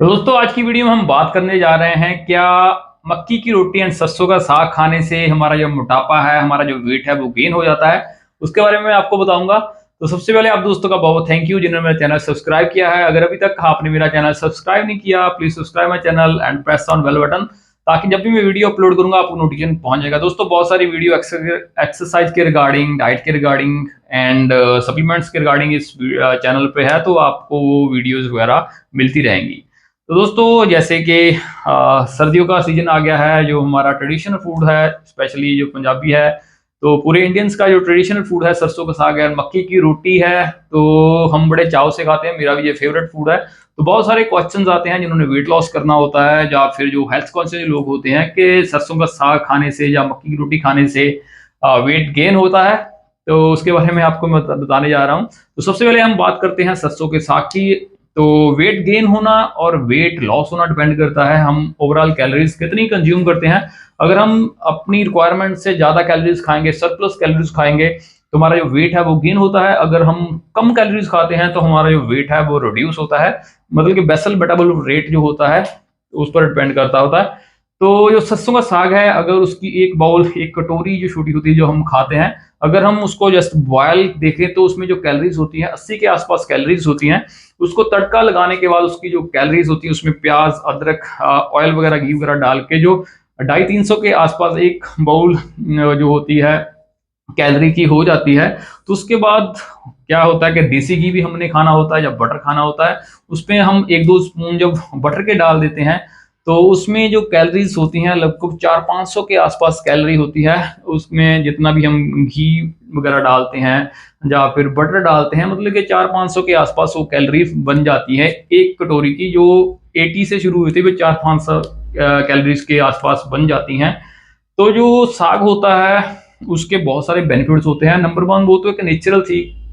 तो दोस्तों आज की वीडियो में हम बात करने जा रहे हैं क्या मक्की की रोटी एंड सरसों का साग खाने से हमारा जो मोटापा है, हमारा जो वेट है वो गेन हो जाता है। उसके बारे में मैं आपको बताऊंगा। तो सबसे पहले आप दोस्तों का बहुत थैंक यू जिन्होंने मेरा चैनल सब्सक्राइब किया है। अगर अभी तक आपने मेरा चैनल सब्सक्राइब नहीं किया, please subscribe my channel and press on bell button, ताकि जब भी मैं वीडियो अपलोड करूंगा आपको नोटिफिकेशन पहुंच जाएगा। दोस्तों बहुत सारी वीडियो एक्सरसाइज के रिगार्डिंग, डाइट के रिगार्डिंग एंड सप्लीमेंट्स के रिगार्डिंग इस चैनल पे है, तो आपको वो वीडियोज वगैरह मिलती रहेंगी। तो दोस्तों जैसे कि सर्दियों का सीजन आ गया है, जो हमारा ट्रेडिशनल फूड है, स्पेशली जो पंजाबी है, तो पूरे इंडियंस का जो ट्रेडिशनल फूड है सरसों का साग है, मक्की की रोटी है, तो हम बड़े चाव से खाते हैं। मेरा भी ये फेवरेट फूड है। तो बहुत सारे क्वेश्चंस आते हैं जिन्होंने वेट लॉस करना होता है, या फिर जो हेल्थ कॉन्शियस लोग होते हैं कि सरसों का साग खाने से या मक्की की रोटी खाने से वेट गेन होता है। तो उसके बारे में आपको मैं बताने जा रहा हूँ। तो सबसे पहले हम बात करते हैं सरसों के साग की। तो वेट गेन होना और वेट लॉस होना डिपेंड करता है हम ओवरऑल कैलोरीज कितनी कंज्यूम करते हैं। अगर हम अपनी रिक्वायरमेंट से ज्यादा कैलोरीज खाएंगे, सरप्लस कैलोरीज खाएंगे, तो हमारा जो वेट है वो गेन होता है। अगर हम कम कैलोरीज खाते हैं तो हमारा जो वेट है वो रिड्यूस होता है। मतलब कि बेसल मेटाबॉलिक रेट जो होता है उस पर डिपेंड करता होता है। तो जो सरसों का साग है, अगर उसकी एक बाउल, एक कटोरी जो छोटी होती है जो हम खाते हैं, अगर हम उसको जस्ट बॉयल देखें तो उसमें जो कैलोरीज होती हैं 80 के आसपास कैलोरीज होती हैं। उसको तड़का लगाने के बाद उसकी जो कैलोरीज होती है उसमें प्याज, अदरक, ऑयल वगैरह, घी वगैरह डाल के जो 250-300 के आसपास एक बाउल जो होती है कैलोरी की हो जाती है। तो उसके बाद क्या होता है कि देसी घी भी हमने खाना होता है या बटर खाना होता है, उसमें हम 1-2 स्पून जब बटर के डाल देते हैं तो उसमें जो कैलोरीज होती हैं लगभग 400-500 के आसपास कैलोरी होती है। उसमें जितना भी हम घी वगैरह डालते हैं या फिर बटर डालते हैं, मतलब कि 400-500 के आसपास वो कैलोरी बन जाती है एक कटोरी की। जो 80 से शुरू होती है वो 400-500 कैलोरीज के आसपास बन जाती हैं। तो जो साग होता है उसके बहुत सारे बेनिफिट्स होते हैं। नंबर 1 वो तो एक नेचुरल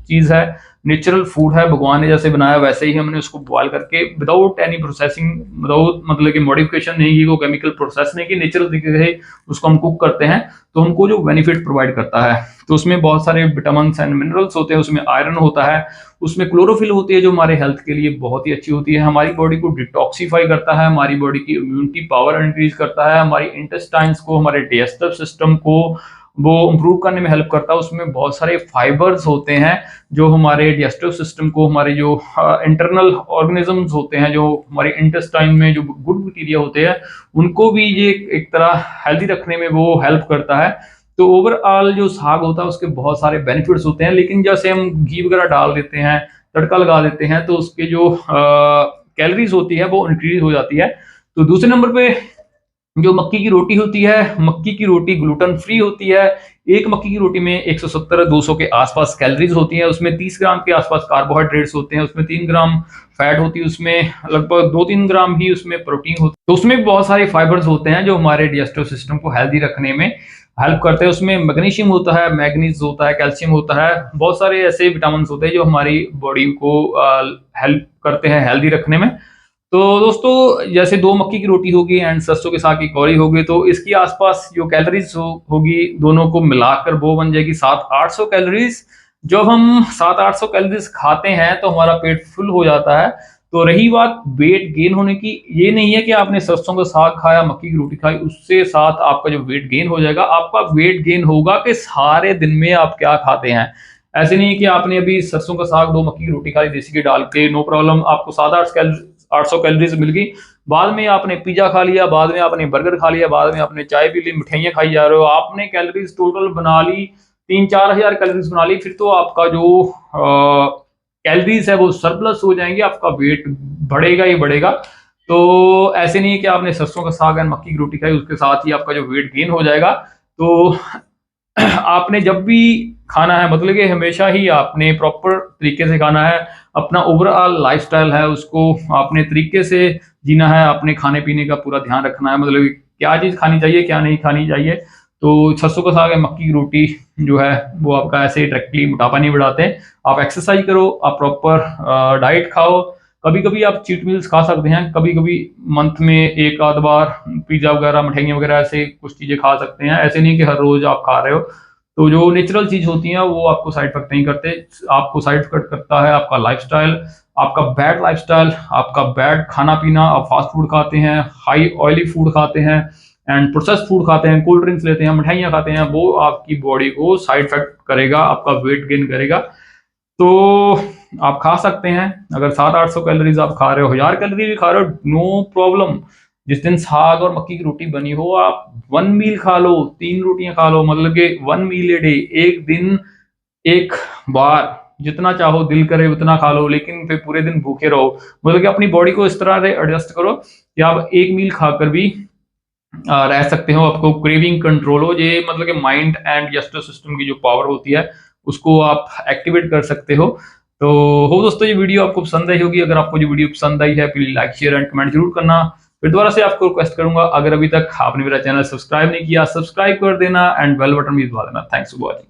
चीज है, नेचुरल फूड है, भगवान ने जैसे बनाया वैसे ही हमने उसको बॉयल करके विदाउट एनी प्रोसेसिंग, विदाउट मतलब कि मॉडिफिकेशन नहीं की, को केमिकल प्रोसेस नहीं की, नेचुरल तरीके से उसको हम कुक करते हैं, तो हमको जो बेनिफिट प्रोवाइड करता है। तो उसमें बहुत सारे विटामिन एंड मिनरल्स होते हैं, उसमें आयरन होता है, उसमें क्लोरोफिल होती है जो हमारे हेल्थ के लिए बहुत ही अच्छी होती है। हमारी बॉडी को डिटॉक्सीफाई करता है, हमारी बॉडी की इम्यूनिटी पावर इंक्रीज करता है, हमारी इंटेस्टाइन्स को, हमारे डाइजेस्टिव सिस्टम को वो इंप्रूव करने में हेल्प करता है। उसमें बहुत सारे फाइबर्स होते हैं जो हमारे डाइजेस्टिव सिस्टम को, हमारे जो इंटरनल ऑर्गेनिजम्स होते हैं, जो हमारे इंटेस्टाइन में जो गुड बैक्टीरिया होते हैं, उनको भी ये एक तरह हेल्दी रखने में वो हेल्प करता है। तो ओवरऑल जो साग होता है उसके बहुत सारे बेनिफिट्स होते हैं। लेकिन जैसे हम घी वगैरह डाल देते हैं, तड़का लगा देते हैं, तो उसके जो कैलोरीज होती है वो इंक्रीज हो जाती है। तो दूसरे नंबर पे जो मक्की की रोटी होती है, मक्की की रोटी ग्लूटेन फ्री होती है। एक मक्की की रोटी में 170-200 के आसपास कैलोरीज होती हैं, उसमें 30 ग्राम के आसपास कार्बोहाइड्रेट्स होते हैं, उसमें 3 ग्राम फैट होती है, उसमें लगभग 2-3 ग्राम ही उसमें प्रोटीन होती है। तो उसमें बहुत सारे फाइबर्स होते हैं जो हमारे डाइजेस्टिव सिस्टम को हेल्दी रखने में हेल्प करते हैं। उसमें मैग्नीशियम होता है, मैग्नीज होता है, कैल्शियम होता है, बहुत सारे ऐसे विटामिन होते हैं जो हमारी बॉडी को हेल्प करते हैं हेल्दी रखने में। तो दोस्तों जैसे 2 मक्की की रोटी होगी एंड सरसों के साग की कौड़ी होगी, तो इसकी आसपास जो कैलोरीज होगी दोनों को मिलाकर वो बन जाएगी 700-800 कैलोरीज। जब हम 700-800 कैलोरीज खाते हैं तो हमारा पेट फुल हो जाता है। तो रही बात वेट गेन होने की, ये नहीं है कि आपने सरसों का साग खाया, मक्की की रोटी खाई, उससे साथ आपका जो वेट गेन हो जाएगा। आपका वेट गेन होगा कि सारे दिन में आप क्या खाते हैं। ऐसे नहीं है कि आपने अभी सरसों का साग, 2 मक्की की रोटी खाई देसी घी डाल के, नो प्रॉब्लम, आपको 700-800 कैलोरीज मिल गई। बाद में आपने पिज्जा खा लिया, बाद में आपने बर्गर खा लिया, बाद में आपने चाय पी ली, मिठाइयाँ खाई जा रहे हो, आपने कैलोरीज टोटल बना ली 3-4 हजार कैलोरीज बना ली, फिर तो आपका जो कैलोरीज है वो सरप्लस हो जाएंगे, आपका वेट बढ़ेगा ही बढ़ेगा। तो ऐसे नहीं है कि आपने सरसों का साग एंड मक्की की रोटी खाई उसके साथ ही आपका जो वेट गेन हो जाएगा। तो आपने जब भी खाना है, मतलब कि हमेशा ही आपने प्रॉपर तरीके से खाना है। अपना ओवरऑल लाइफस्टाइल है उसको आपने तरीके से जीना है, अपने खाने पीने का पूरा ध्यान रखना है, मतलब कि क्या चीज खानी चाहिए क्या नहीं खानी चाहिए। तो सरसों का साग है, मक्की की रोटी जो है वो आपका ऐसे डायरेक्टली मोटापा नहीं बढ़ाते। आप एक्सरसाइज करो, आप प्रॉपर डाइट खाओ, कभी कभी आप चीट मील्स खा सकते हैं, कभी कभी मंथ में एक आध बार पिज्जा वगैरह, मिठाइयाँ वगैरह ऐसे कुछ चीजें खा सकते हैं। ऐसे नहीं कि हर रोज आप खा रहे हो। तो जो नेचुरल चीज होती है वो आपको साइड इफेक्ट नहीं करते, आपको साइड इफेक्ट करता है आपका लाइफस्टाइल, आपका बैड लाइफस्टाइल, आपका बैड खाना पीना, आप फास्ट फूड खाते हैं, हाई ऑयली फूड खाते हैं एंड प्रोसेस्ड फूड खाते हैं, कोल्ड ड्रिंक्स लेते हैं, मिठाइयाँ खाते हैं, वो आपकी बॉडी को साइड इफेक्ट करेगा, आपका वेट गेन करेगा। तो आप खा सकते हैं, अगर 700-800 कैलोरीज आप खा रहे हो, 1000 कैलोरी भी खा रहे हो, नो प्रॉब्लम। जिस दिन साग और मक्की की रोटी बनी हो, आप 1 मील खा लो, 3 रोटियां खा लो, मतलब कि 1 मील ए डे, एक दिन एक बार जितना चाहो दिल करे उतना खा लो, लेकिन फिर पूरे दिन भूखे रहो। मतलब कि अपनी बॉडी को इस तरह से एडजस्ट करो कि आप एक मील खाकर भी रह सकते हो, आपको क्रेविंग कंट्रोल हो। ये मतलब कि माइंड एंड जस्टिस सिस्टम की जो पावर होती है उसको आप एक्टिवेट कर सकते हो। तो हो दोस्तों, ये वीडियो आपको पसंद आई होगी। अगर आपको ये वीडियो पसंद आई है please like share and comment जरूर करना। फिर दोबारा से आपको रिक्वेस्ट करूंगा, अगर अभी तक आपने मेरा चैनल सब्सक्राइब नहीं किया, सब्सक्राइब कर देना एंड बेल बटन भी दबा देना। Thanks for watching.